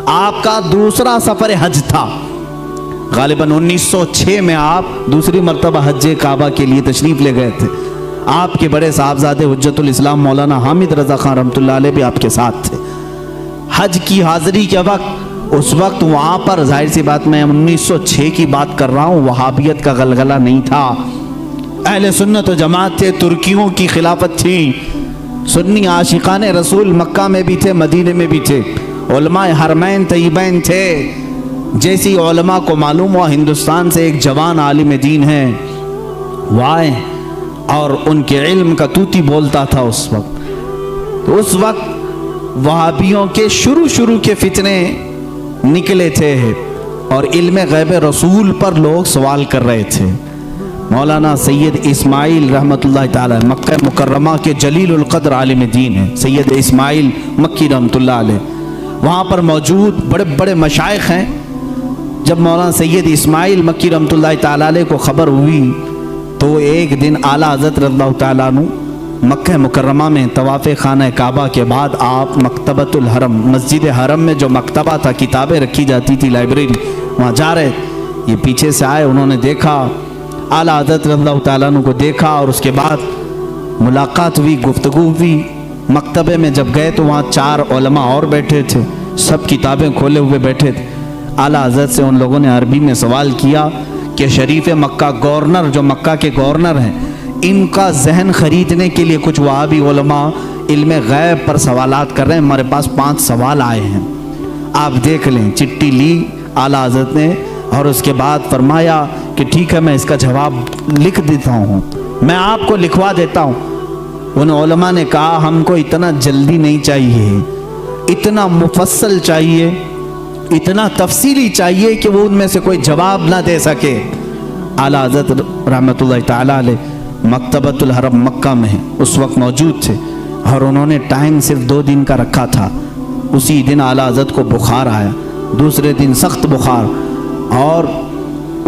آپ کا دوسرا سفر حج تھا، غالباً 1906 میں آپ دوسری مرتبہ حج کعبہ کے لیے تشریف لے گئے تھے۔ آپ کے بڑے صاحبزادے حجت الاسلام مولانا حامد رضا خان رحمۃ اللہ علیہ بھی آپ کے ساتھ تھے۔ حج کی حاضری کے وقت، اس وقت وہاں پر ظاہر سی بات میں 1906 کی بات کر رہا ہوں، وہابیت کا غلغلہ نہیں تھا، اہل سنت و جماعت تھے، ترکیوں کی خلافت تھی، سنی عاشقان رسول مکہ میں بھی تھے، مدینے میں بھی تھے، علماء حرمین طیبین تھے۔ جیسی علماء کو معلوم ہوا ہندوستان سے ایک جوان عالم دین ہے، وہ آئے اور ان کے علم کا توتی بولتا تھا اس وقت۔ تو اس وقت وہابیوں کے شروع کے فتنے نکلے تھے اور علم غیب رسول پر لوگ سوال کر رہے تھے۔ مولانا سید اسماعیل رحمۃ اللہ تعالی مکہ مکرمہ کے جلیل القدر عالم دین ہیں، سید اسماعیل مکی رحمۃ اللہ علیہ، وہاں پر موجود بڑے بڑے مشائخ ہیں۔ جب مولانا سید اسماعیل مکی رحمۃ اللہ تعالی علیہ کو خبر ہوئی تو ایک دن اعلیٰ حضرت رضی اللہ تعالیٰ عنہ مکہ مکرمہ میں طواف خانہ کعبہ کے بعد آپ مکتبۃ الحرم، مسجد حرم میں جو مکتبہ تھا، کتابیں رکھی جاتی تھی، لائبریری، وہاں جا رہے، یہ پیچھے سے آئے، انہوں نے دیکھا، اعلیٰ حضرت رضی اللہ تعالیٰ عنہ کو دیکھا، اور اس کے بعد ملاقات ہوئی، گفتگو ہوئی۔ مکتبے میں جب گئے تو وہاں 4 علماء اور بیٹھے تھے، سب کتابیں کھولے ہوئے بیٹھے تھے۔ اعلیٰ حضرت سے ان لوگوں نے عربی میں سوال کیا کہ شریف مکہ گورنر، جو مکہ کے گورنر ہیں، ان کا ذہن خریدنے کے لیے کچھ وہابی علماء علم غیب پر سوالات کر رہے ہیں، ہمارے پاس 5 سوال آئے ہیں، آپ دیکھ لیں۔ چٹھی لی اعلیٰ حضرت نے اور اس کے بعد فرمایا کہ ٹھیک ہے، میں اس کا جواب لکھ دیتا ہوں، میں آپ کو لکھوا دیتا ہوں۔ ان علماء نے کہا ہم کو اتنا جلدی نہیں چاہیے، اتنا مفصل چاہیے، اتنا تفصیلی چاہیے کہ وہ ان میں سے کوئی جواب نہ دے سکے۔ اعلیٰ حضرت رحمۃ اللہ تعالیٰ علیہ مکتبۃ الحرم مکہ میں اس وقت موجود تھے، اور انہوں نے ٹائم صرف 2 دن کا رکھا تھا۔ اسی دن اعلیٰ حضرت کو بخار آیا، دوسرے دن سخت بخار، اور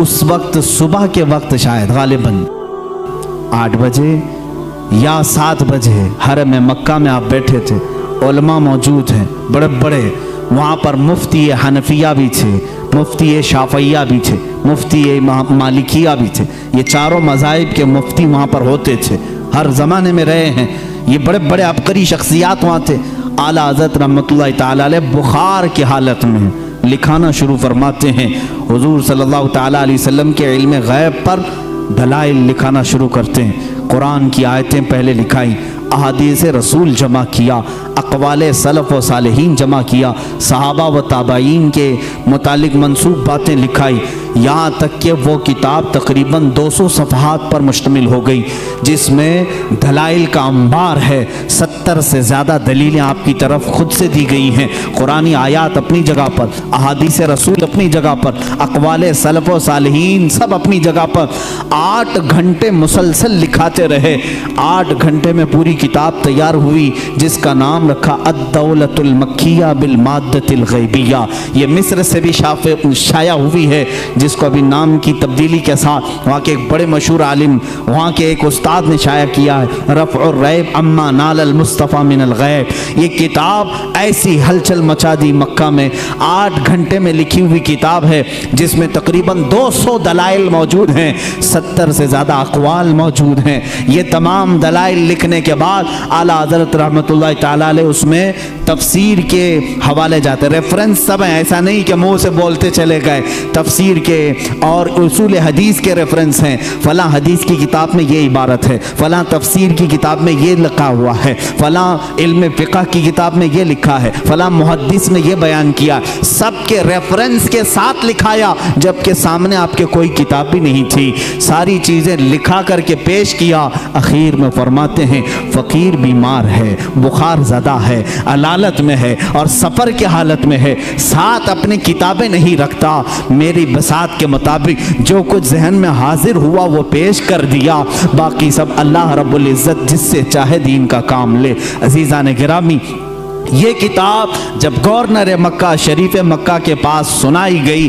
اس وقت صبح کے وقت شاید غالباً 8 بجے یا 7 بجے حرم مکہ میں آپ بیٹھے تھے، علماء موجود ہیں بڑے بڑے، وہاں پر مفتی حنفیہ بھی تھے، مفتی شافعیہ بھی تھے، مفتی مالکیہ بھی تھے، یہ 4 مذاہب کے مفتی وہاں پر ہوتے تھے، ہر زمانے میں رہے ہیں، یہ بڑے بڑے عبقری شخصیات وہاں تھے۔ اعلیٰ حضرت رحمۃ اللہ تعالی علیہ بخار کی حالت میں لکھانا شروع فرماتے ہیں، حضور صلی اللہ تعالی علیہ وسلم کے علم غیب پر دلائل لکھانا شروع کرتے ہیں، قرآن کی آیتیں پہلے لکھائیں، احادیث رسول جمع کیا، اقوال سلف و صالحین جمع کیا، صحابہ و تابعین کے متعلق منسوب باتیں لکھائی، یہاں تک کہ وہ کتاب تقریباً 200 صفحات پر مشتمل ہو گئی، جس میں دلائل کا انبار ہے، 70 سے زیادہ دلیلیں آپ کی طرف خود سے دی گئی ہیں، قرآنی آیات اپنی جگہ پر، احادیث رسول اپنی جگہ پر، اقوال سلف و صالحین سب اپنی جگہ پر۔ 8 گھنٹے مسلسل لکھاتے رہے، 8 گھنٹے میں پوری کتاب تیار ہوئی، جس کا نام رکھا الدولۃ المکیہ بالمادۃ الغیبیہ۔ یہ مصر سے بھی شائع ہوئی ہے، جس کو ابھی نام کی تبدیلی کے ساتھ وہاں کے ایک بڑے مشہور عالم، وہاں کے ایک استاد نے شائع کیا ہے، رفع الریب اما نال المصطفیٰ من الغیب۔ یہ کتاب ایسی ہلچل مچا دی مکہ میں، 8 گھنٹے میں لکھی ہوئی کتاب ہے، جس میں تقریباً 200 دلائل موجود ہیں، 70 سے زیادہ اقوال موجود ہیں۔ یہ تمام دلائل لکھنے کے بعد اعلیٰ حضرت رحمۃ اللہ تعالیٰ علیہ اس میں تفسیر کے حوالے جاتے، ریفرنس سب ہیں، ایسا نہیں کہ منہ سے بولتے چلے گئے، تفسیر کے اور اصول حدیث کے ریفرنس ہیں، فلاں حدیث کی کتاب میں یہ عبارت ہے، فلاں تفسیر کی کتاب میں یہ لکھا ہوا ہے، فلاں علم فقہ کی کتاب میں یہ لکھا ہے، فلاں محدث نے یہ بیان کیا، سب کے ریفرنس کے ساتھ لکھایا، جبکہ سامنے آپ کے کوئی کتاب بھی نہیں تھی، ساری چیزیں لکھا کر کے پیش کیا۔ اخیر میں فرماتے ہیں فقیر بیمار ہے، بخار زدہ ہے، علالت میں ہے اور سفر کے حالت میں ہے، ساتھ اپنی کتابیں نہیں رکھتا، میری بساط کے مطابق جو کچھ ذہن میں حاضر ہوا وہ پیش کر دیا، باقی سب اللہ رب العزت جس سے چاہے دین کا کام لے۔ عزیزان گرامی، یہ کتاب جب گورنر مکہ شریف مکہ کے پاس سنائی گئی،